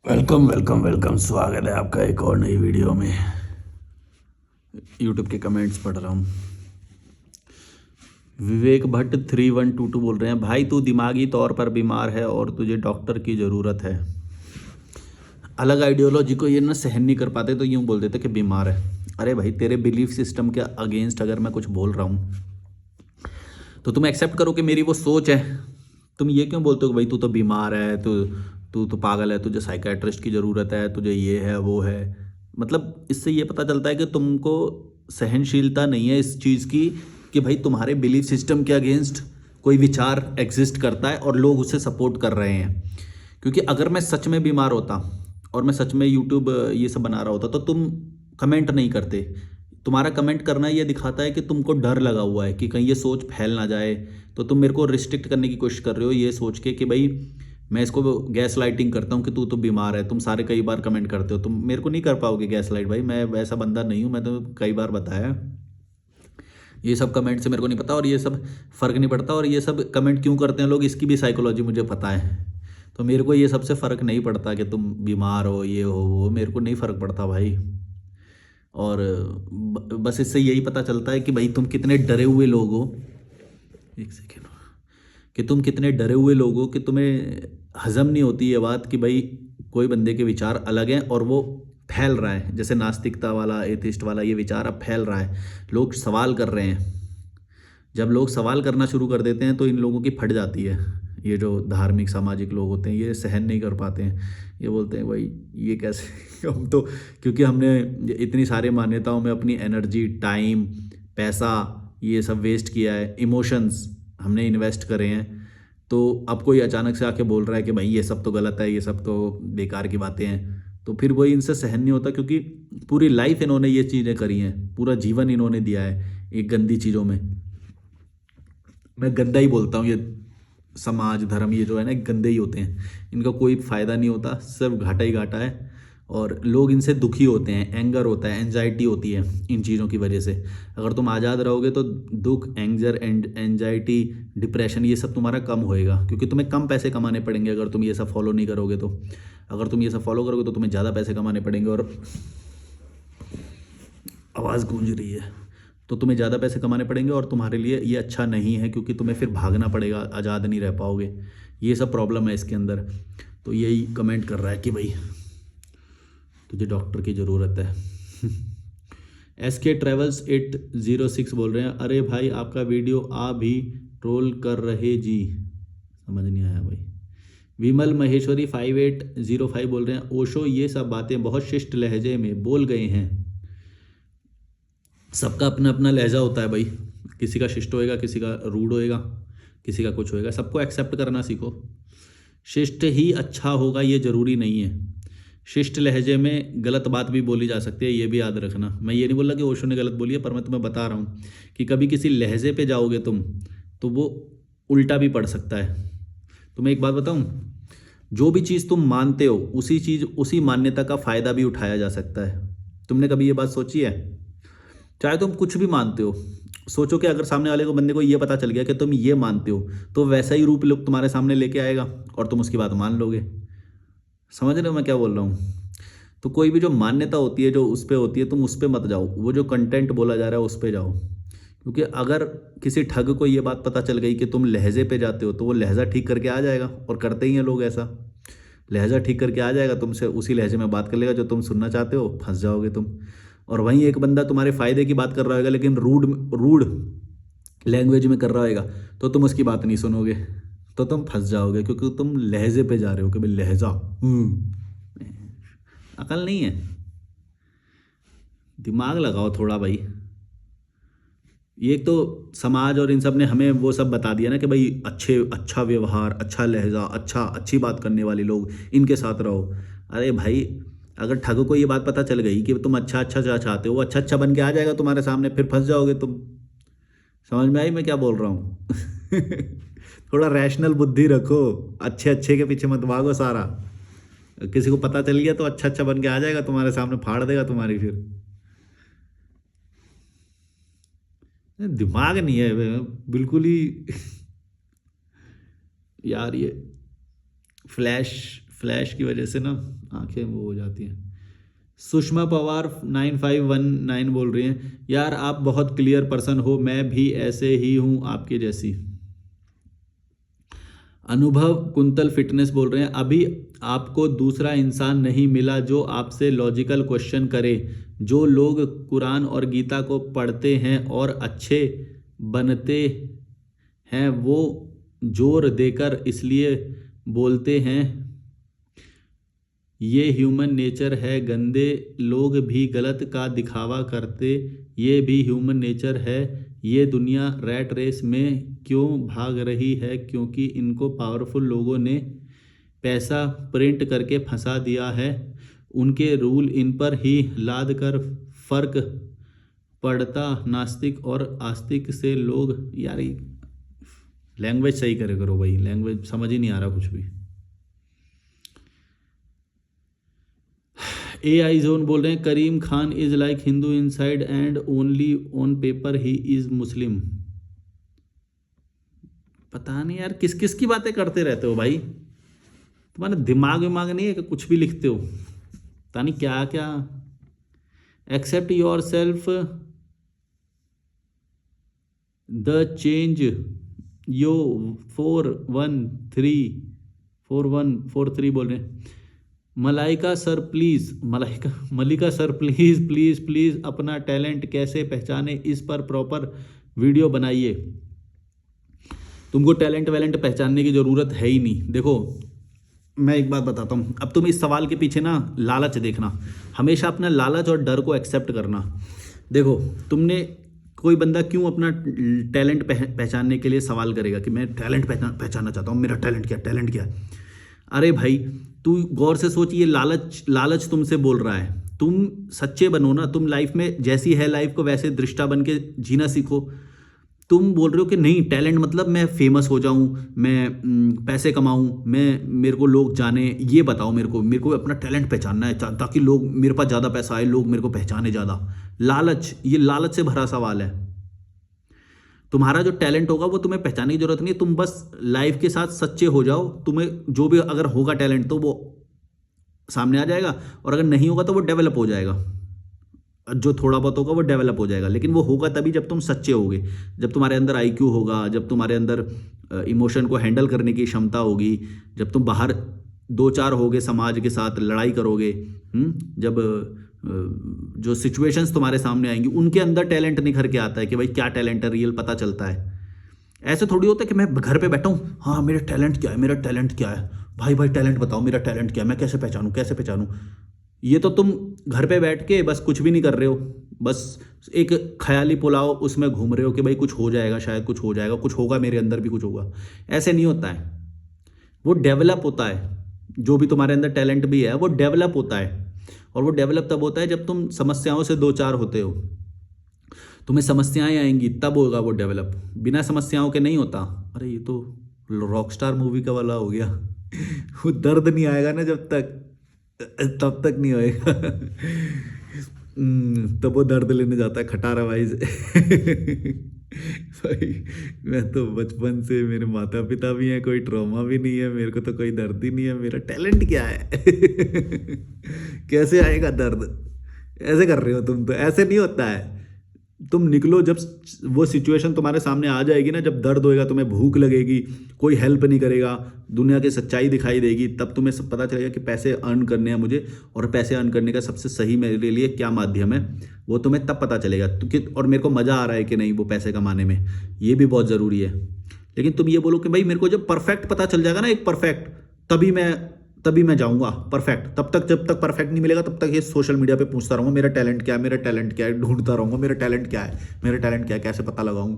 Welcome welcome welcome, स्वागत है आपका एक और नई वीडियो में। यूट्यूब के कमेंट्स पढ़ रहा हूँ। विवेक भट्ट 3122 बोल रहे हैं, भाई तू दिमागी तौर पर बीमार है और तुझे डॉक्टर की ज़रूरत है। अलग आइडियोलॉजी को ये ना सहन नहीं कर पाते तो यूँ बोल देते कि बीमार है। अरे भाई, तेरे बिलीफ सिस्टम के अगेंस्ट अगर मैं कुछ बोल रहा हूँ तो तुम एक्सेप्ट करो कि मेरी वो सोच है। तुम ये क्यों बोलते हो कि भाई तू तो बीमार है, तू तू तो पागल है, तुझे साइकेट्रिस्ट की ज़रूरत है, तुझे ये है वो है। मतलब इससे ये पता चलता है कि तुमको सहनशीलता नहीं है इस चीज़ की कि भाई तुम्हारे बिलीफ सिस्टम के अगेंस्ट कोई विचार एग्जिस्ट करता है और लोग उसे सपोर्ट कर रहे हैं। क्योंकि अगर मैं सच में बीमार होता और मैं सच में यूट्यूब ये सब बना रहा होता तो तुम कमेंट नहीं करते। तुम्हारा कमेंट करना ये दिखाता है कि तुमको डर लगा हुआ है कि कहीं ये सोच फैल ना जाए। तो तुम मेरे को रिस्ट्रिक्ट करने की कोशिश कर रहे हो ये सोच के कि भाई मैं इसको गैस लाइटिंग करता हूँ कि तू तो बीमार है। तुम सारे कई बार कमेंट करते हो, तुम मेरे को नहीं कर पाओगे गैस लाइट। भाई मैं वैसा बंदा नहीं हूँ, मैं तो कई बार बताया। ये सब कमेंट से मेरे को नहीं पता और ये सब फ़र्क नहीं पड़ता। और ये सब कमेंट क्यों करते हैं लोग, इसकी भी साइकोलॉजी मुझे पता है। तो मेरे को ये सबसे फ़र्क नहीं पड़ता कि तुम बीमार हो ये हो वो, मेरे को नहीं फ़र्क पड़ता भाई। और बस इससे यही पता चलता है कि भाई तुम कितने डरे हुए लोग हो। एक सेकेंड। कि तुम कितने डरे हुए लोग हो कि तुम्हें हजम नहीं होती ये बात कि भाई कोई बंदे के विचार अलग हैं और वो फैल रहा है। जैसे नास्तिकता वाला, एथिस्ट वाला ये विचार अब फैल रहा है, लोग सवाल कर रहे हैं। जब लोग सवाल करना शुरू कर देते हैं तो इन लोगों की फट जाती है। ये जो धार्मिक सामाजिक लोग होते हैं ये सहन नहीं कर पाते हैं। ये बोलते हैं भाई ये कैसे हम तो, क्योंकि हमने इतनी सारी मान्यताओं में अपनी एनर्जी, टाइम, पैसा ये सब वेस्ट किया है, इमोशंस हमने इन्वेस्ट करे हैं। तो अब कोई अचानक से आके बोल रहा है कि भाई ये सब तो गलत है, ये सब तो बेकार की बातें हैं। तो फिर वही इनसे सहन नहीं होता, क्योंकि पूरी लाइफ इन्होंने ये चीज़ें करी हैं, पूरा जीवन इन्होंने दिया है एक गंदी चीज़ों में। मैं गंदा ही बोलता हूँ, ये समाज धर्म ये जो है ना गंदे ही होते हैं। इनका कोई फ़ायदा नहीं होता, सिर्फ घाटा ही घाटा है। और लोग इनसे दुखी होते हैं, एंगर होता है, एंजाइटी होती है इन चीज़ों की वजह से। अगर तुम आज़ाद रहोगे तो दुख, एंगर, एंजाइटी, डिप्रेशन ये सब तुम्हारा कम होएगा, क्योंकि तुम्हें कम पैसे कमाने पड़ेंगे अगर तुम ये सब फॉलो नहीं करोगे तो। अगर तुम ये सब फॉलो करोगे तो तुम्हें ज़्यादा पैसे कमाने पड़ेंगे। और आवाज़ गूंज रही है। तो तुम्हें ज़्यादा पैसे कमाने पड़ेंगे और तुम्हारे लिए ये अच्छा नहीं है, क्योंकि तुम्हें फिर भागना पड़ेगा, आज़ाद नहीं रह पाओगे। ये सब प्रॉब्लम है इसके अंदर। तो यही कमेंट कर रहा है कि भाई तुझे डॉक्टर की ज़रूरत है। SK ट्रेवल्स 806 बोल रहे हैं, अरे भाई आपका वीडियो आ भी ट्रोल कर रहे जी, समझ नहीं आया भाई। विमल महेश्वरी 5805 बोल रहे हैं, ओशो ये सब बातें बहुत शिष्ट लहजे में बोल गए हैं। सबका अपना अपना लहजा होता है भाई, किसी का शिष्ट होएगा, किसी का रूड होएगा, किसी का कुछ होएगा। सबको एक्सेप्ट करना सीखो। शिष्ट ही अच्छा होगा ये ज़रूरी नहीं है। शिष्ट लहजे में गलत बात भी बोली जा सकती है, ये भी याद रखना। मैं ये नहीं बोल रहा कि ओशो ने गलत बोली है, पर मैं तुम्हें बता रहा हूँ कि कभी किसी लहजे पे जाओगे तुम तो वो उल्टा भी पड़ सकता है। तुम्हें एक बात बताऊँ, जो भी चीज़ तुम मानते हो उसी चीज़, उसी मान्यता का फ़ायदा भी उठाया जा सकता है। तुमने कभी ये बात सोची है? चाहे तुम कुछ भी मानते हो, सोचो कि अगर सामने वाले को, बंदे को ये पता चल गया कि तुम ये मानते हो, तो वैसा ही रूप लोग तुम्हारे सामने लेके आएगा और तुम उसकी बात मान लोगे। समझ रहे हो मैं क्या बोल रहा हूँ? तो कोई भी जो मान्यता होती है, जो उस पर होती है, तुम उस पर मत जाओ। वो जो कंटेंट बोला जा रहा है उस पर जाओ। क्योंकि अगर किसी ठग को ये बात पता चल गई कि तुम लहजे पे जाते हो तो वो लहजा ठीक करके आ जाएगा, और करते ही हैं लोग ऐसा। लहजा ठीक करके आ जाएगा, तुमसे उसी लहजे में बात कर लेगा जो तुम सुनना चाहते हो, फंस जाओगे तुम। और वहीं एक बंदा तुम्हारे फायदे की बात कर रहा होगा लेकिन रूड रूड लैंग्वेज में कर रहा होगा, तो तुम उसकी बात नहीं सुनोगे, तो तुम फंस जाओगे, क्योंकि तुम लहजे पे जा रहे हो कि भाई लहजा। अकल नहीं है, दिमाग लगाओ थोड़ा भाई। ये एक तो समाज और इन सब ने हमें वो सब बता दिया ना कि भाई अच्छा व्यवहार, अच्छा लहजा, अच्छी बात करने वाले लोग, इनके साथ रहो। अरे भाई, अगर ठग को ये बात पता चल गई कि तुम अच्छा चाहते हो, वो अच्छा बन के आ जाएगा तुम्हारे सामने, फिर फंस जाओगे तुम। समझ में आई मैं क्या बोल रहा हूँ? थोड़ा रैशनल बुद्धि रखो, अच्छे के पीछे मत भागो सारा। किसी को पता चल गया तो अच्छा बन के आ जाएगा तुम्हारे सामने, फाड़ देगा तुम्हारी फिर। दिमाग नहीं है बिल्कुल ही। यार ये फ्लैश फ्लैश की वजह से ना आंखें वो हो जाती हैं। सुषमा पवार 9519 बोल रही हैं, यार आप बहुत क्लियर पर्सन हो, मैं भी ऐसे ही हूँ आपके जैसी। अनुभव कुंतल फिटनेस बोल रहे हैं, अभी आपको दूसरा इंसान नहीं मिला जो आपसे लॉजिकल क्वेश्चन करे। जो लोग कुरान और गीता को पढ़ते हैं और अच्छे बनते हैं वो जोर देकर इसलिए बोलते हैं ये ह्यूमन नेचर है, गंदे लोग भी गलत का दिखावा करते, ये भी ह्यूमन नेचर है। ये दुनिया रैट रेस में क्यों भाग रही है? क्योंकि इनको पावरफुल लोगों ने पैसा प्रिंट करके फंसा दिया है। उनके रूल इन पर ही लाद कर फर्क पड़ता नास्तिक और आस्तिक से। लोग यार लैंग्वेज सही करे करो भाई, लैंग्वेज समझ ही नहीं आ रहा कुछ भी। AI जोन बोल रहे हैं, Karim Khan is like Hindu inside and only on paper he is Muslim. पता नहीं यार किस किस की बातें करते रहते हो भाई, तुम्हारा दिमाग विमाग नहीं है कि कुछ भी लिखते हो, पता नहीं क्या क्या। Accept yourself the change यो 4143 बोल रहे हैं। Malaika sir please, Malika sir please please please अपना टैलेंट कैसे पहचाने, इस पर प्रॉपर वीडियो बनाइए। तुमको टैलेंट वैलेंट पहचानने की ज़रूरत है ही नहीं। देखो मैं एक बात बताता हूँ, अब तुम इस सवाल के पीछे ना लालच देखना, हमेशा अपना लालच और डर को एक्सेप्ट करना। देखो तुमने कोई बंदा क्यों अपना टैलेंट पहचानने के लिए सवाल करेगा कि मैं टैलेंट पहचानना चाहता हूँ, मेरा टैलेंट क्या, टैलेंट क्या है? अरे भाई तू गौर से सोच, ये लालच तुमसे बोल रहा है। तुम सच्चे बनो ना, तुम लाइफ में जैसी है लाइफ को वैसे दृष्टा बन के जीना सीखो। तुम बोल रहे हो कि नहीं टैलेंट मतलब मैं फेमस हो जाऊं, मैं पैसे कमाऊं, मेरे को लोग जाने, ये बताओ मेरे को अपना टैलेंट पहचानना है ताकि लोग मेरे पास ज़्यादा पैसा आए, लोग मेरे को पहचाने ज़्यादा। लालच, ये लालच से भरा सवाल है। तुम्हारा जो टैलेंट होगा वो तुम्हें पहचानने की जरूरत नहीं है, तुम बस लाइफ के साथ सच्चे हो जाओ। तुम्हें जो भी अगर होगा टैलेंट तो वो सामने आ जाएगा, और अगर नहीं होगा तो वो डेवलप हो जाएगा। जो थोड़ा बहुत होगा वो डेवलप हो जाएगा, लेकिन वो होगा तभी जब तुम सच्चे होगे, जब तुम्हारे अंदर IQ होगा, जब तुम्हारे अंदर इमोशन को हैंडल करने की क्षमता होगी, जब तुम बाहर 2-4 होगे, समाज के साथ लड़ाई करोगे, जब जो सिचुएशंस तुम्हारे सामने आएंगी उनके अंदर टैलेंट निखर के आता है कि भाई क्या टैलेंट है, रियल पता चलता है। ऐसे थोड़ी होता है कि मैं घर पे बैठा हूँ, हाँ मेरा टैलेंट क्या है, मेरा टैलेंट क्या है, भाई टैलेंट बताओ मेरा टैलेंट क्या है, मैं कैसे पहचानूँ। ये तो तुम घर पे बैठ के बस कुछ भी नहीं कर रहे हो, बस एक ख्याली पुलाव उसमें घूम रहे हो कि भाई कुछ हो जाएगा, शायद कुछ हो जाएगा, कुछ होगा, मेरे अंदर भी कुछ होगा। ऐसे नहीं होता है, वो डेवलप होता है। जो भी तुम्हारे अंदर टैलेंट भी है वो डेवलप होता है, और वो डेवलप तब होता है जब तुम समस्याओं से 2-4 होते हो। तुम्हें समस्याएं आएंगी तब होगा वो डेवलप, बिना समस्याओं के नहीं होता। अरे ये तो रॉकस्टार मूवी का वाला हो गया। वो दर्द नहीं आएगा ना जब तक, तब तक नहीं होएगा। तब वो दर्द लेने जाता है खटारा भाई से। भाई मैं तो बचपन से, मेरे माता पिता भी हैं, कोई ट्रॉमा भी नहीं है, मेरे को तो कोई दर्द ही नहीं है, मेरा टैलेंट क्या है? कैसे आएगा दर्द? ऐसे कर रहे हो तुम, तो ऐसे नहीं होता है। तुम निकलो, जब वो सिचुएशन तुम्हारे सामने आ जाएगी ना, जब दर्द होएगा, तुम्हें भूख लगेगी, कोई हेल्प नहीं करेगा, दुनिया की सच्चाई दिखाई देगी, तब तुम्हें सब पता चलेगा कि पैसे अर्न करने हैं मुझे, और पैसे अर्न करने का सबसे सही मेरे लिए क्या माध्यम है, वो तुम्हें तब पता चलेगा। और मेरे को मज़ा आ रहा है कि नहीं वो पैसे कमाने में, ये भी बहुत ज़रूरी है। लेकिन तुम ये बोलो कि भाई मेरे को जब परफेक्ट पता चल जाएगा ना, एक परफेक्ट, तभी मैं जाऊंगा परफेक्ट। तब तक जब तक परफेक्ट नहीं मिलेगा तब तक ये सोशल मीडिया पे पूछता रहूंगा मेरा टैलेंट क्या है, मेरा टैलेंट क्या है, ढूंढता रहूंगा मेरा टैलेंट क्या है, मेरा टैलेंट क्या है, कैसे पता लगाऊं।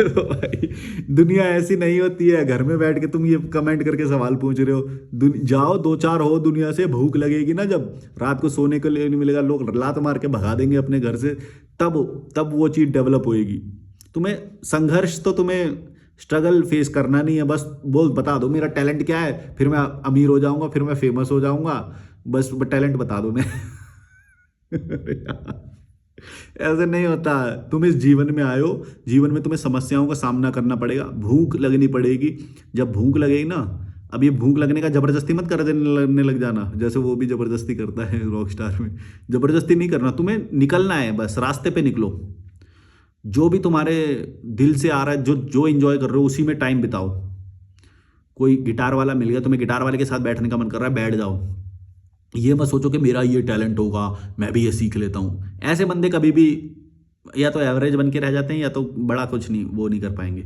भाई दुनिया ऐसी नहीं होती है, घर में बैठ के तुम ये कमेंट करके सवाल पूछ रहे हो। जाओ 2-4 हो दुनिया से, भूख लगेगी ना, जब रात को सोने के लिए नहीं मिलेगा, लोग लात मार के भगा देंगे अपने घर से, तब वो चीज़ डेवलप होएगी। तुम्हें संघर्ष तो तुम्हें स्ट्रगल फेस करना नहीं है, बस बता दो मेरा टैलेंट क्या है, फिर मैं अमीर हो जाऊंगा, फिर मैं फेमस हो जाऊंगा, बस टैलेंट बता दो मैं। ऐसे नहीं होता। तुम इस जीवन में आए हो, जीवन में तुम्हें समस्याओं का सामना करना पड़ेगा, भूख लगनी पड़ेगी। जब भूख लगेगी ना, अब ये भूख लगने का जबरदस्ती मत कर देने लगने लग जाना, जैसे वो भी जबरदस्ती करता है रॉक स्टार में। जबरदस्ती नहीं करना, तुम्हें निकलना है, बस रास्ते पे निकलो। जो भी तुम्हारे दिल से आ रहा है, जो जो एंजॉय कर रहे हो उसी में टाइम बिताओ। कोई गिटार वाला मिल गया, तुम्हें गिटार वाले के साथ बैठने का मन कर रहा है, बैठ जाओ। ये मत सोचो कि मेरा ये टैलेंट होगा, मैं भी ये सीख लेता हूँ। ऐसे बंदे कभी भी या तो एवरेज बन के रह जाते हैं, या तो बड़ा कुछ नहीं वो नहीं कर पाएंगे।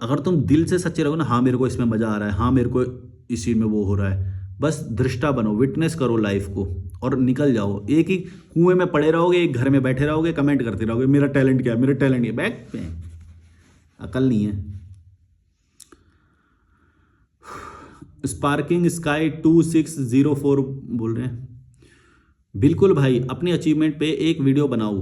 अगर तुम दिल से सच्चे रहो ना, हाँ मेरे को इसमें मज़ा आ रहा है, हाँ मेरे को इस चीज़ में वो हो रहा है, बस दृष्टा बनो, विटनेस करो लाइफ को और निकल जाओ। एक ही कुएं में पड़े रहोगे, एक घर में बैठे रहोगे, कमेंट करते रहोगे मेरा टैलेंट क्या है, मेरा टैलेंट क्या है, बैक पे अकल नहीं है। स्पार्किंग स्काई 2604 बोल रहे हैं, बिल्कुल भाई अपनी अचीवमेंट पे एक वीडियो बनाओ।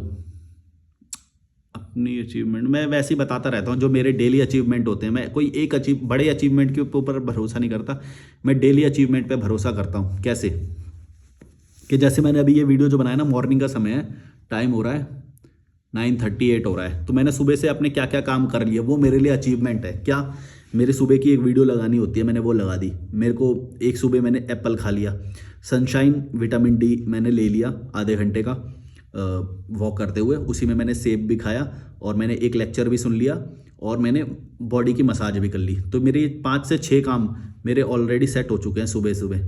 अपनी अचीवमेंट मैं वैसे ही बताता रहता हूँ, जो मेरे डेली अचीवमेंट होते हैं। मैं कोई एक बड़े अचीवमेंट के ऊपर भरोसा नहीं करता, मैं डेली अचीवमेंट पे भरोसा करता हूँ। कैसे कि जैसे मैंने अभी ये वीडियो जो बनाया ना, मॉर्निंग का समय है, टाइम हो रहा है 9:38 हो रहा है, तो मैंने सुबह से अपने क्या क्या काम कर लिया, वो मेरे लिए अचीवमेंट है। क्या, मेरे सुबह की एक वीडियो लगानी होती है, मैंने वो लगा दी। मेरे को एक सुबह मैंने एप्पल खा लिया, सनशाइन विटामिन डी मैंने ले लिया आधे घंटे का वॉक करते हुए, उसी में मैंने सेब भी खाया और मैंने एक लेक्चर भी सुन लिया और मैंने बॉडी की मसाज भी कर ली। तो मेरे 5 से 6 काम मेरे ऑलरेडी सेट हो चुके हैं। सुबह सुबह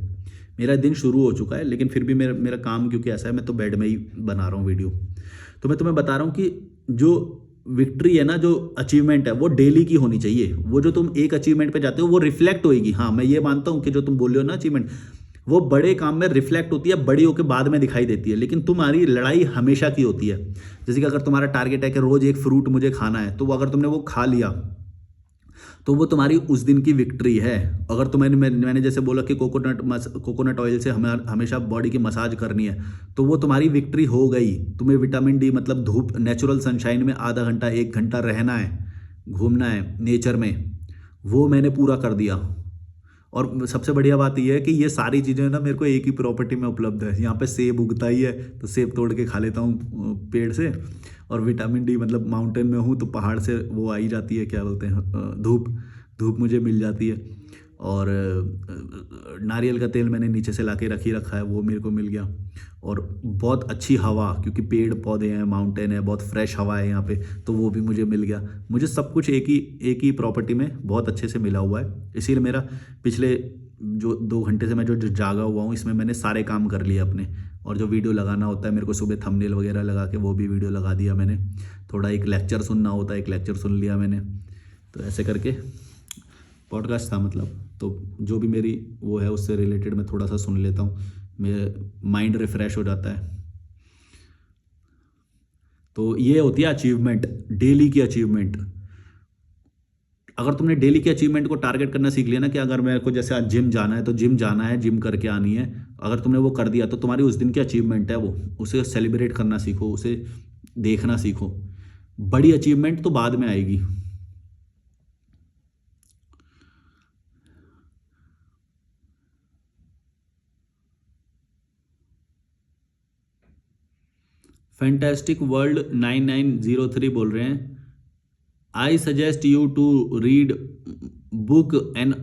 मेरा दिन शुरू हो चुका है, लेकिन फिर भी मेरा मेरा काम क्योंकि ऐसा है, मैं तो बेड में ही बना रहा हूँ वीडियो। तो मैं तुम्हें बता रहा हूँ कि जो विक्ट्री है ना, जो अचीवमेंट है, वो डेली की होनी चाहिए। वो जो तुम एक अचीवमेंट पे जाते हो वो रिफ्लेक्ट होएगी। हाँ मैं ये मानता हूँ कि जो तुम बोल रहे हो ना अचीवमेंट, वो बड़े काम में रिफ्लेक्ट होती है, बड़ी होकर बाद में दिखाई देती है, लेकिन तुम्हारी लड़ाई हमेशा की होती है। जैसे कि अगर तुम्हारा टारगेट है कि रोज एक फ्रूट मुझे खाना है, तो वो अगर तुमने वो खा लिया तो वो तुम्हारी उस दिन की विक्ट्री है। अगर तुम्हें मैंने जैसे बोला कि कोकोनट ऑयल से हमेशा बॉडी की मसाज करनी है, तो वो तुम्हारी विक्ट्री हो गई। तुम्हें विटामिन डी मतलब धूप, नेचुरल सनशाइन में आधा घंटा 1 घंटा रहना है, घूमना है नेचर में, वो मैंने पूरा कर दिया। और सबसे बढ़िया बात यह है कि ये सारी चीज़ें ना मेरे को एक ही प्रॉपर्टी में उपलब्ध है। यहाँ पे सेब उगता ही है, तो सेब तोड़ के खा लेता हूँ पेड़ से। और विटामिन डी मतलब माउंटेन में हूँ तो पहाड़ से वो आई जाती है, क्या बोलते हैं, धूप धूप मुझे मिल जाती है। और नारियल का तेल मैंने नीचे से लाके रखा है, वो मेरे को मिल गया। और बहुत अच्छी हवा, क्योंकि पेड़ पौधे हैं, माउंटेन है, बहुत फ्रेश हवा है यहाँ पे, तो वो भी मुझे मिल गया। मुझे सब कुछ एक ही प्रॉपर्टी में बहुत अच्छे से मिला हुआ है। इसीलिए मेरा पिछले जो 2 घंटे से मैं जो जागा हुआ हूँ, इसमें मैंने सारे काम कर लिए अपने। और जो वीडियो लगाना होता है मेरे को, सुबह थंबनेल वगैरह लगा के वो भी वीडियो लगा दिया मैंने। थोड़ा एक लेक्चर सुनना होता है, एक लेक्चर सुन लिया मैंने। तो ऐसे करके पॉडकास्ट था मतलब, तो जो भी मेरी वो है उससे रिलेटेड मैं थोड़ा सा सुन लेता हूँ, मेरा माइंड रिफ्रेश हो जाता है। तो ये होती है अचीवमेंट, डेली की अचीवमेंट। अगर तुमने डेली के अचीवमेंट को टारगेट करना सीख लिया ना, कि अगर मेरे को जैसे आज जिम जाना है तो जिम जाना है, जिम करके आनी है, अगर तुमने वो कर दिया तो तुम्हारी उस दिन की अचीवमेंट है वो। उसे सेलिब्रेट करना सीखो, उसे देखना सीखो। बड़ी अचीवमेंट तो बाद में आएगी। फैंटास्टिक वर्ल्ड 9903 बोल रहे हैं, I suggest you to read book and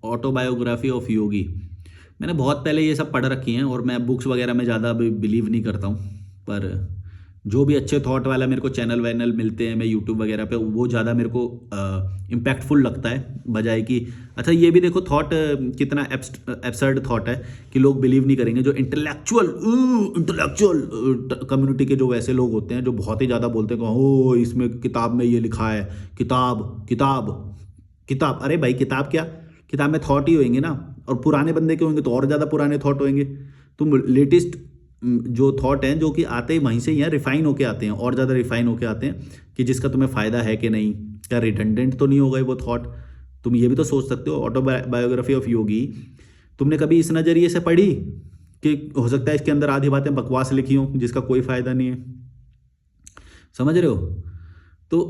autobiography of Yogi. मैंने बहुत पहले ये सब पढ़ रखी हैं और मैं बुक्स वगैरह में ज़्यादा बिलीव नहीं करता हूँ, पर जो भी अच्छे थॉट वाला मेरे को चैनल वैनल मिलते हैं, मैं यूट्यूब वगैरह पे, वो ज़्यादा मेरे को इम्पैक्टफुल लगता है, बजाय कि अच्छा ये भी देखो थॉट कितना एब्सर्ड थॉट है कि लोग बिलीव नहीं करेंगे। जो इंटेलेक्चुअल कम्युनिटी के जो वैसे लोग होते हैं, जो बहुत ही ज़्यादा बोलते हैं ओ इसमें किताब में ये लिखा है, किताब किताब किताब। अरे भाई किताब क्या, किताब में थॉट ही होंगे ना, और पुराने बंदे के होंगे तो और ज़्यादा पुराने थॉट होंगे। तुम लेटेस्ट जो थॉट हैं जो कि आते ही वहीं से ही हैं, रिफाइन होके आते हैं, और ज़्यादा रिफाइन होके आते हैं कि जिसका तुम्हें फ़ायदा है कि नहीं, क्या रिडंडेंट तो नहीं होगा वो थॉट। तुम ये भी तो सोच सकते हो। ऑटोबायोग्राफी ऑफ योगी तुमने कभी इस नज़रिए से पढ़ी कि हो सकता है इसके अंदर आधी बातें बकवास लिखी हों जिसका कोई फ़ायदा नहीं है, समझ रहे हो। तो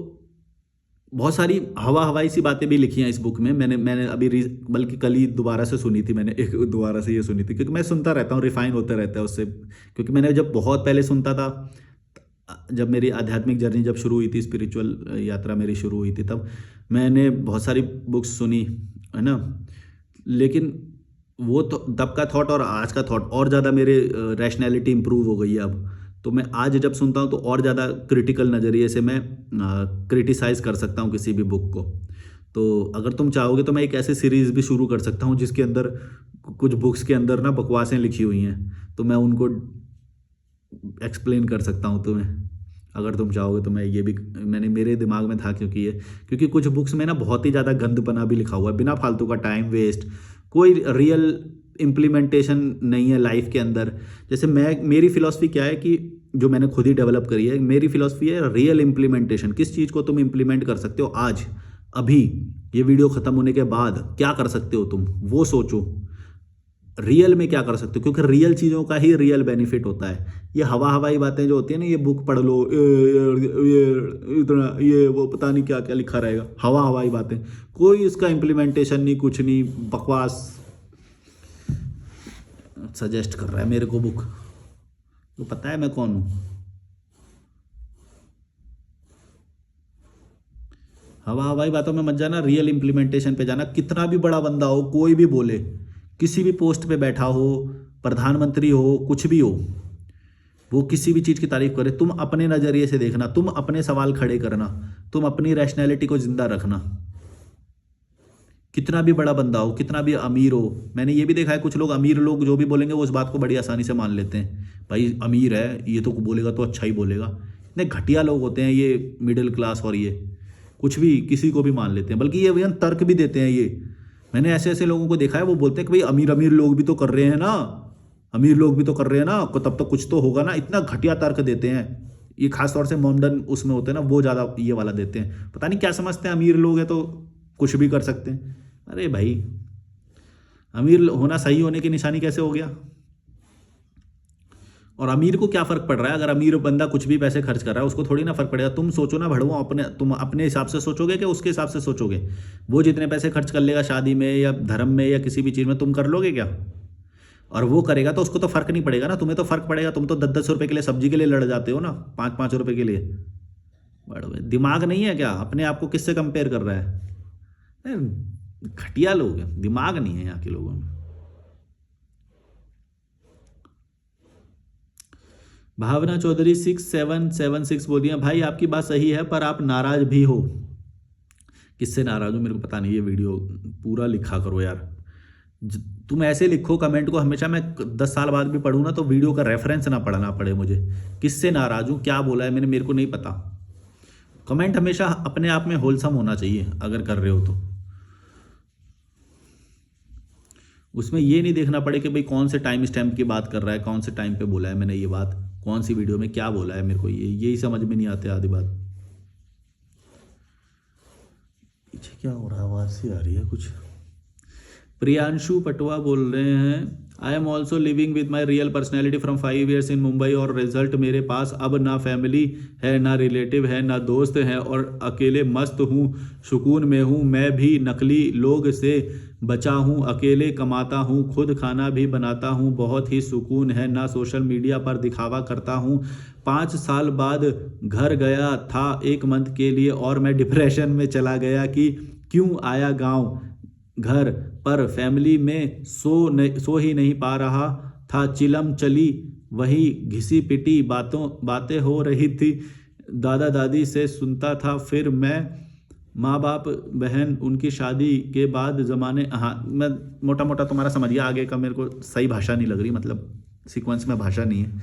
बहुत सारी हवाई सी बातें भी लिखी हैं इस बुक में। मैंने अभी बल्कि कल ही दोबारा से सुनी थी, मैंने एक दोबारा से ये सुनी थी, क्योंकि मैं सुनता रहता हूँ, रिफाइन होता रहता है उससे। क्योंकि मैंने जब बहुत पहले सुनता था, जब मेरी आध्यात्मिक जर्नी जब शुरू हुई थी, स्पिरिचुअल यात्रा मेरी शुरू हुई थी, तब मैंने बहुत सारी बुक्स सुनी, है ना। लेकिन वो तो तब का थॉट और आज का थॉट और ज़्यादा, मेरे रैशनैलिटी इंप्रूव हो गई है अब। तो मैं आज जब सुनता हूँ तो और ज़्यादा क्रिटिकल नज़रिए से मैं क्रिटिसाइज़ कर सकता हूँ किसी भी बुक को। तो अगर तुम चाहोगे तो मैं एक ऐसी सीरीज़ भी शुरू कर सकता हूँ जिसके अंदर कुछ बुक्स के अंदर ना बकवासें लिखी हुई हैं, तो मैं उनको एक्सप्लेन कर सकता हूँ तुम्हें। अगर तुम चाहोगे तो मैं ये भी, मैंने मेरे दिमाग में था क्योंकि कुछ बुक्स में ना बहुत ही ज़्यादा गंदपना भी लिखा हुआ है, बिना फालतू का टाइम वेस्ट, कोई रियल इम्प्लीमेंटेशन नहीं है लाइफ के अंदर। जैसे मेरी फ़िलॉसफी क्या है कि जो मैंने खुद ही डेवलप करी है, मेरी फ़िलॉसफी है रियल इम्प्लीमेंटेशन। किस चीज़ को तुम इम्प्लीमेंट कर सकते हो आज, अभी, ये वीडियो ख़त्म होने के बाद क्या कर सकते हो तुम, वो सोचो। रियल में क्या कर सकते हो, क्योंकि रियल चीज़ों का ही रियल बेनिफिट होता है। ये हवाई बातें जो होती है ना, ये बुक पढ़ लो, ये इतना, ये वो पता नहीं क्या क्या लिखा रहेगा, हवाई बातें, कोई इसका इम्प्लीमेंटेशन नहीं, कुछ नहीं, बकवास सजेस्ट कर रहा है मेरे को बुक। तो पता है मैं कौन हूँ। हवाई बातों में मत जाना, रियल इम्प्लीमेंटेशन पे जाना। कितना भी बड़ा बंदा हो, कोई भी बोले, किसी भी पोस्ट पे बैठा हो, प्रधानमंत्री हो, कुछ भी हो, वो किसी भी चीज़ की तारीफ करे, तुम अपने नज़रिए से देखना, तुम अपने सवाल खड़े करना, तुम अपनी रैशनैलिटी को जिंदा रखना। कितना भी बड़ा बंदा हो, कितना भी अमीर हो। मैंने ये भी देखा है, कुछ लोग, अमीर लोग जो भी बोलेंगे वो उस बात को बड़ी आसानी से मान लेते हैं। भाई अमीर है, ये तो बोलेगा तो अच्छा ही बोलेगा। इतने घटिया लोग होते हैं ये मिडिल क्लास, और ये कुछ भी किसी को भी मान लेते हैं, बल्कि ये भैया तर्क भी देते हैं। ये मैंने ऐसे ऐसे लोगों को देखा है, वो बोलते हैं कि भाई अमीर अमीर लोग भी तो कर रहे हैं ना, अमीर लोग भी तो कर रहे हैं ना, तब तो कुछ तो होगा ना। इतना घटिया तर्क देते हैं ये, खासतौर से मॉडर्न उसमें होते हैं ना, वो ज़्यादा ये वाला देते हैं। पता नहीं क्या समझते हैं, अमीर लोग हैं तो कुछ भी कर सकते हैं। अरे भाई, अमीर होना सही होने की निशानी कैसे हो गया? और अमीर को क्या फ़र्क पड़ रहा है? अगर अमीर बंदा कुछ भी पैसे खर्च कर रहा है, उसको थोड़ी ना फ़र्क पड़ेगा। तुम सोचो ना भड़ुआ, तुम अपने हिसाब से सोचोगे कि उसके हिसाब से सोचोगे? वो जितने पैसे खर्च कर लेगा शादी में या धर्म में या किसी भी चीज़ में, तुम कर लोगे क्या? और वो करेगा तो उसको तो फ़र्क नहीं पड़ेगा ना, तुम्हें तो फ़र्क पड़ेगा। तुम तो 10-10 रुपये के लिए सब्जी के लिए लड़ जाते हो ना, 5-5 रुपये के लिए। बड़े दिमाग नहीं है क्या? अपने आप को किससे कंपेयर कर रहा है? घटिया लोग हैं, दिमाग नहीं है यहाँ के लोगों में। भावना चौधरी 6776 बोल दिया, भाई आपकी बात सही है पर आप नाराज भी हो। किससे नाराज हो मेरे को पता नहीं, ये वीडियो पूरा लिखा करो यार। तुम ऐसे लिखो कमेंट को, हमेशा मैं 10 साल बाद भी पढ़ूँ ना तो वीडियो का रेफरेंस ना पढ़ना पड़े मुझे। किससे नाराज हूँ, क्या बोला है मैंने, मेरे को नहीं पता। कमेंट हमेशा अपने आप में होलसम होना चाहिए अगर कर रहे हो तो। उसमें ये नहीं देखना पड़े कि भाई कौन से टाइम स्टैम्प की बात कर रहा है, कौन से टाइम पे बोला है मैंने ये बात, कौन सी वीडियो में क्या बोला है। मेरे को यही समझ में नहीं आते आधी बात। पीछे क्या हो रहा है, आवाज़ सी आ रही है कुछ। प्रियांशु पटवा बोल रहे हैं, I am also living with my real personality from 5 years इन मुंबई, और रिजल्ट मेरे पास अब ना फैमिली है, ना रिलेटिव है, ना दोस्त हैं, और अकेले मस्त हूँ, सुकून में हूँ। मैं भी नकली लोग से बचा हूँ, अकेले कमाता हूँ, खुद खाना भी बनाता हूँ, बहुत ही सुकून है, ना सोशल मीडिया पर दिखावा करता हूँ। 5 साल बाद घर गया था 1 मंथ के लिए और मैं डिप्रेशन में चला गया कि क्यों आया गाँव। घर पर फैमिली में सो ही नहीं पा रहा था, चिलम चली वही घिसी पिटी बातें हो रही थी, दादा दादी से सुनता था, फिर मैं माँ बाप बहन उनकी शादी के बाद ज़माने। हाँ, मैं मोटा मोटा तुम्हारा समझ गया, आगे का मेरे को सही भाषा नहीं लग रही, मतलब सीक्वेंस में भाषा नहीं है।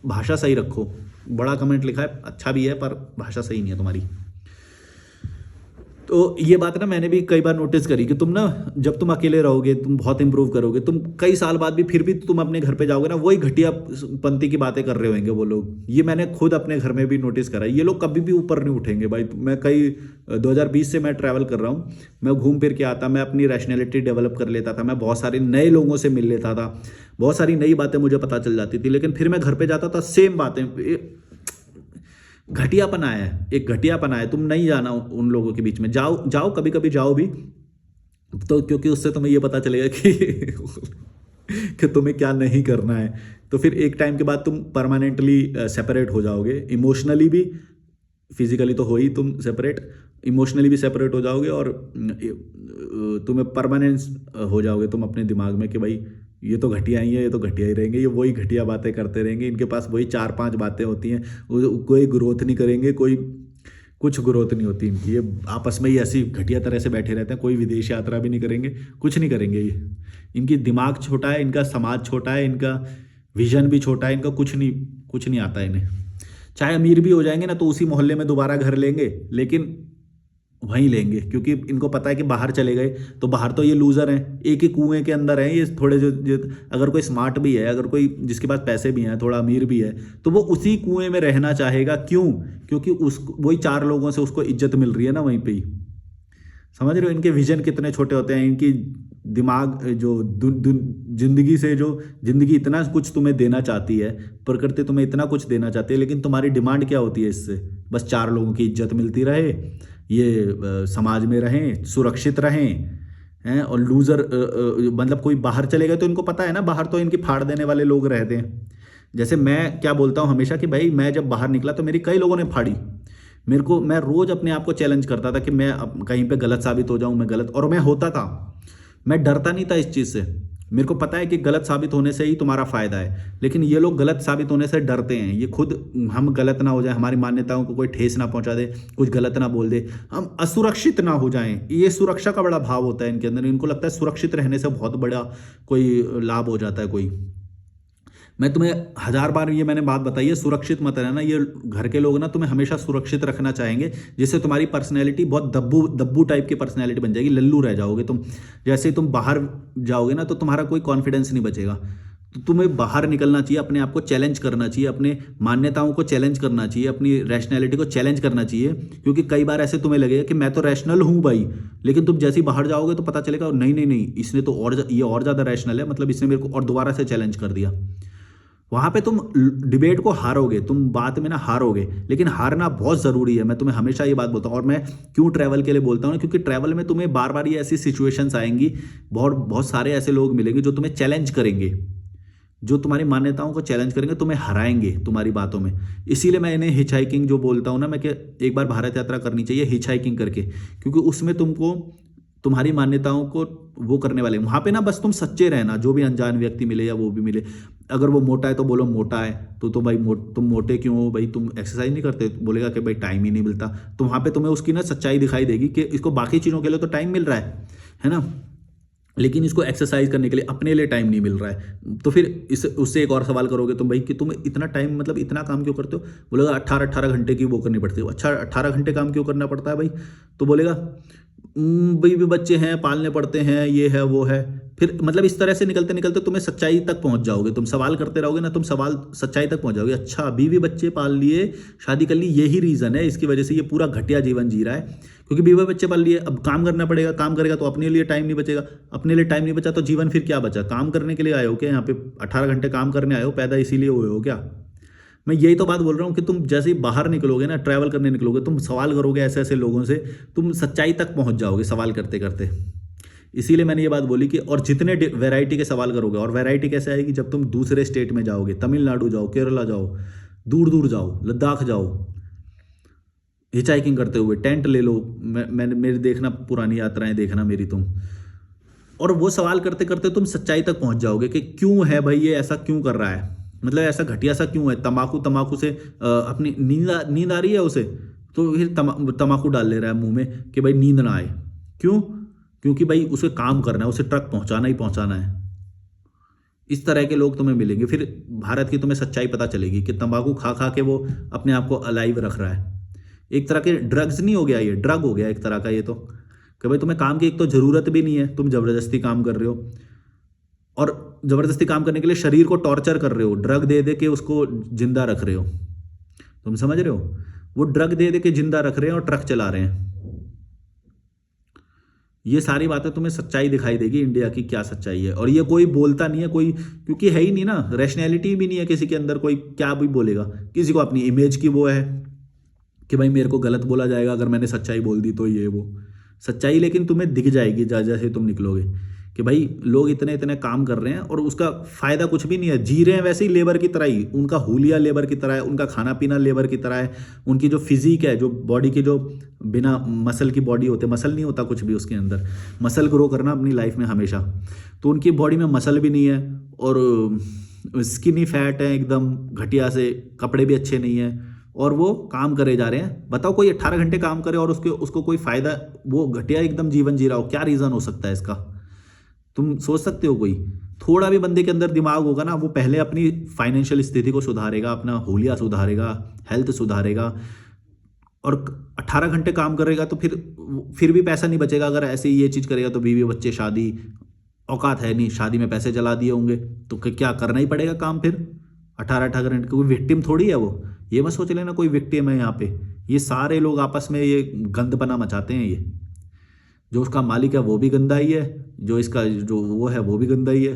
भाषा सही रखो। बड़ा कमेंट लिखा है, अच्छा भी है, पर भाषा सही नहीं है तुम्हारी। तो ये बात ना मैंने भी कई बार नोटिस करी कि तुम ना, जब तुम अकेले रहोगे तुम बहुत इंप्रूव करोगे। तुम कई साल बाद भी फिर भी तुम अपने घर पे जाओगे ना, वही घटिया पंथी की बातें कर रहे होंगे वो लोग। ये मैंने खुद अपने घर में भी नोटिस करा। ये लोग कभी भी ऊपर नहीं उठेंगे भाई। मैं 2020 से मैं ट्रैवल कर रहा हूँ, मैं घूम फिर के आता, मैं अपनी रैशनैलिटी डेवलप कर लेता था, मैं बहुत सारे नए लोगों से मिल लेता था, बहुत सारी नई बातें मुझे पता चल जाती थी। लेकिन फिर मैं घर पर जाता था, सेम बातें, घटियापन आया है, एक घटियापन आया है, तुम नहीं जाना उन लोगों के बीच में। जाओ जाओ, कभी कभी जाओ भी, तो क्योंकि उससे तुम्हें ये पता चलेगा कि कि तुम्हें क्या नहीं करना है। तो फिर एक टाइम के बाद तुम परमानेंटली सेपरेट हो जाओगे, इमोशनली भी, फिजिकली तो हो ही तुम सेपरेट, इमोशनली भी सेपरेट हो जाओगे, और तुम्हें परमानेंस हो जाओगे तुम अपने दिमाग में कि भाई ये तो घटिया ही है, ये तो घटिया ही रहेंगे, ये वही घटिया बातें करते रहेंगे, इनके पास वही 4-5 बातें होती हैं, कोई ग्रोथ नहीं करेंगे, कोई कुछ ग्रोथ नहीं होती इनकी, ये आपस में ही ऐसी घटिया तरह से बैठे रहते हैं, कोई विदेश यात्रा भी नहीं करेंगे, कुछ नहीं करेंगे ये। इनकी दिमाग छोटा है, इनका समाज छोटा है, इनका विजन भी छोटा है, इनका कुछ नहीं आता इन्हें। चाहे अमीर भी हो जाएंगे ना, तो उसी मोहल्ले में दोबारा घर लेंगे, लेकिन वहीं लेंगे, क्योंकि इनको पता है कि बाहर चले गए तो बाहर तो ये लूजर हैं, एक ही कुएं के अंदर हैं ये थोड़े जो अगर कोई स्मार्ट भी है, अगर कोई जिसके पास पैसे भी हैं, थोड़ा अमीर भी है, तो वो उसी कुएं में रहना चाहेगा। क्यों? क्योंकि उस वही 4 लोगों से उसको इज्जत मिल रही है ना वहीं पे ही। समझ रहे हो इनके विजन कितने छोटे होते हैं, इनकी दिमाग जो जिंदगी से, जो जिंदगी इतना कुछ तुम्हें देना चाहती है, प्रकृति तुम्हें इतना कुछ देना चाहती है, लेकिन तुम्हारी डिमांड क्या होती है इससे? बस 4 लोगों की इज्जत मिलती रहे, ये समाज में रहें, सुरक्षित रहें, हैं, और लूज़र मतलब कोई बाहर चले गए तो इनको पता है ना, बाहर तो इनकी फाड़ देने वाले लोग रहते हैं। जैसे मैं क्या बोलता हूँ हमेशा कि भाई मैं जब बाहर निकला तो मेरी कई लोगों ने फाड़ी, मैं रोज़ अपने आप को चैलेंज करता था कि मैं अब कहीं पे गलत साबित हो जाऊँ, मैं गलत, और मैं होता था, मैं डरता नहीं था इस चीज़ से। मेरे को पता है कि गलत साबित होने से ही तुम्हारा फायदा है, लेकिन ये लोग गलत साबित होने से डरते हैं। ये खुद, हम गलत ना हो जाए, हमारी मान्यताओं को कोई ठेस ना पहुंचा दे, कुछ गलत ना बोल दे, हम असुरक्षित ना हो जाएं, ये सुरक्षा का बड़ा भाव होता है इनके अंदर। इनको लगता है सुरक्षित रहने से बहुत बड़ा कोई लाभ हो जाता है कोई। मैं तुम्हें 1000 बार ये मैंने बात बताई है, सुरक्षित मत रहना। ये घर के लोग ना तुम्हें हमेशा सुरक्षित रखना चाहेंगे, जिससे तुम्हारी पर्सनैलिटी बहुत दब्बू टाइप की पर्सनैलिटी बन जाएगी, लल्लू रह जाओगे तुम। जैसे तुम बाहर जाओगे ना तो तुम्हारा कोई कॉन्फिडेंस नहीं बचेगा। तो तुम्हें बाहर निकलना चाहिए, अपने आप को चैलेंज करना चाहिए, अपने मान्यताओं को चैलेंज करना चाहिए, अपनी रैशनैलिटी को चैलेंज करना चाहिए। क्योंकि कई बार ऐसे तुम्हें लगेगा कि मैं तो रैशनल हूँ भाई, लेकिन तुम जैसे ही बाहर जाओगे तो पता चलेगा नहीं नहीं नहीं, इसने तो ये और ज़्यादा रैशनल है, मतलब इसने मेरे को और दोबारा से चैलेंज कर दिया। वहां पे तुम डिबेट को हारोगे, तुम बात में ना हारोगे, लेकिन हारना बहुत ज़रूरी है। मैं तुम्हें हमेशा ये बात बोलता हूँ, और मैं क्यों ट्रैवल के लिए बोलता हूँ ना, क्योंकि ट्रैवल में तुम्हें बार बार ये ऐसी सिचुएशंस आएंगी, बहुत सारे ऐसे लोग मिलेंगे जो तुम्हें चैलेंज करेंगे, जो तुम्हारी मान्यताओं को चैलेंज करेंगे, तुम्हें हराएंगे तुम्हारी बातों में। इसीलिए मैं इन्हें हिच हाइकिंग जो बोलता हूँ ना मैं, कि एक बार भारत यात्रा करनी चाहिए हिच हाइकिंग करके, क्योंकि उसमें तुमको तुम्हारी मान्यताओं को वो करने वाले वहां पे ना, बस तुम सच्चे रहना, जो भी अनजान व्यक्ति मिले या वो भी मिले। अगर वो मोटा है तो बोलो मोटा है, तो भाई तुम मोटे क्यों हो भाई, तुम एक्सरसाइज नहीं करते, बोलेगा कि भाई टाइम ही नहीं मिलता। तो वहां पे तुम्हें उसकी ना सच्चाई दिखाई देगी कि इसको बाकी चीज़ों के लिए तो टाइम मिल रहा है ना, लेकिन इसको एक्सरसाइज करने के लिए अपने लिए टाइम नहीं मिल रहा है। तो फिर उससे एक और सवाल करोगे तुम भाई कि तुम इतना टाइम, मतलब इतना काम क्यों करते हो? बोलेगा 18 घंटे की वो करनी पड़ती है। अच्छा 18 घंटे काम क्यों करना पड़ता है भाई? तो बोलेगा भाई भी बच्चे हैं, पालने पड़ते हैं, ये है वो है। फिर मतलब इस तरह से निकलते निकलते तुम्हें सच्चाई तक पहुंच जाओगे। तुम सवाल करते रहोगे ना, तुम सच्चाई तक पहुंच जाओगे। अच्छा बीवी बच्चे पाल लिए, शादी कर ली, यही रीज़न है इसकी वजह से ये पूरा घटिया जीवन जी रहा है, क्योंकि बीवी बच्चे पाल लिए। अब काम करना पड़ेगा, काम करेगा तो अपने लिए टाइम नहीं बचेगा, अपने लिए टाइम नहीं बचा तो जीवन फिर क्या बचा? काम करने के लिए आए हो क्या यहाँ पे? 18 घंटे काम करने आए हो? पैदा इसीलिए हुए हो क्या? मैं यही तो बात बोल रहा हूँ कि तुम जैसे ही बाहर निकलोगे ना, ट्रैवल करने निकलोगे, तुम सवाल करोगे ऐसे ऐसे लोगों से, तुम सच्चाई तक पहुँच जाओगे सवाल करते करते। इसीलिए मैंने ये बात बोली कि और जितने वैरायटी के सवाल करोगे, और वैरायटी कैसे आएगी? जब तुम दूसरे स्टेट में जाओगे, तमिलनाडु जाओ, केरला जाओ, दूर दूर जाओ, लद्दाख जाओ, हिचाइकिंग करते हुए, टेंट ले लो। मैंने मेरी देखना, पुरानी यात्राएं देखना मेरी तुम, और वो सवाल करते करते तुम सच्चाई तक पहुंच जाओगे कि क्यों है भाई ये ऐसा क्यों कर रहा है, मतलब ऐसा घटिया सा क्यों है। तमाकू से अपनी नींद आ रही है उसे, तो फिर तमाकू डाल ले रहा है मुंह में कि भाई नींद ना आए। क्यों? क्योंकि भाई उसे काम करना है, उसे ट्रक पहुंचाना ही पहुंचाना है। इस तरह के लोग तुम्हें मिलेंगे। फिर भारत की तुम्हें सच्चाई पता चलेगी कि तंबाकू खा खा के वो अपने आप को अलाइव रख रहा है। एक तरह के ड्रग्स नहीं हो गया, ये ड्रग हो गया एक तरह का ये तो, कि भाई तुम्हें काम की एक तो ज़रूरत भी नहीं है, तुम ज़बरदस्ती काम कर रहे हो, और ज़बरदस्ती काम करने के लिए शरीर को टॉर्चर कर रहे हो, ड्रग दे दे के उसको जिंदा रख रहे हो। तुम समझ रहे हो? वो ड्रग दे दे के जिंदा रख रहे हैं और ट्रक चला रहे हैं। ये सारी बातें तुम्हें सच्चाई दिखाई देगी, इंडिया की क्या सच्चाई है। और ये कोई बोलता नहीं है कोई, क्योंकि है ही नहीं ना, रैशनैलिटी भी नहीं है किसी के अंदर। कोई क्या भी बोलेगा, किसी को अपनी इमेज की वो है, कि भाई मेरे को गलत बोला जाएगा अगर मैंने सच्चाई बोल दी तो ये वो सच्चाई, लेकिन तुम्हें दिख जाएगी जैसे तुम निकलोगे कि भाई लोग इतने इतने काम कर रहे हैं और उसका फ़ायदा कुछ भी नहीं है, जी रहे हैं वैसे ही लेबर की तरह ही, उनका हुलिया लेबर की तरह है, उनका खाना पीना लेबर की तरह है, उनकी जो फिजिक है, जो बॉडी की जो बिना मसल की बॉडी होते, मसल नहीं होता कुछ भी उसके अंदर, मसल ग्रो करना अपनी लाइफ में हमेशा, तो उनकी बॉडी में मसल भी नहीं है और स्किनी फैट है एकदम घटिया से, कपड़े भी अच्छे नहीं है और वो काम करे जा रहे हैं। बताओ कोई 18 घंटे काम करे और उसको कोई फ़ायदा, वो घटिया एकदम जीवन जी रहा हो, क्या रीज़न हो सकता है इसका? तुम सोच सकते हो? कोई थोड़ा भी बंदे के अंदर दिमाग होगा ना, वो पहले अपनी फाइनेंशियल स्थिति को सुधारेगा, अपना हुलिया सुधारेगा, हेल्थ सुधारेगा, और 18 घंटे काम करेगा तो फिर भी पैसा नहीं बचेगा। अगर ऐसे ही ये चीज़ करेगा तो बीवी बच्चे शादी, औकात है नहीं, शादी में पैसे जला दिए होंगे तो क्या करना ही पड़ेगा काम फिर 18 घंटे। कोई विक्टिम थोड़ी है वो, ये मत सोच लेना कोई विक्टिम है यहाँ पे। ये सारे लोग आपस में ये गंदपना मचाते हैं। ये जो उसका मालिक है वो भी गंदा ही है, जो इसका जो वो है वो भी गंदा ही है।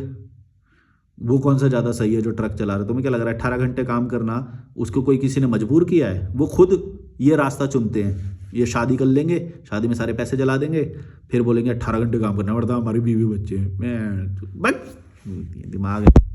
वो कौन सा ज़्यादा सही है जो ट्रक चला रहा है? तुम्हें क्या लग रहा है 18 घंटे काम करना उसको कोई किसी ने मजबूर किया है? वो खुद ये रास्ता चुनते हैं। ये शादी कर लेंगे, शादी में सारे पैसे जला देंगे, फिर बोलेंगे 18 घंटे काम करना पड़ता है, हमारी बीवी बच्चे हैं। मैं बस दिमाग है।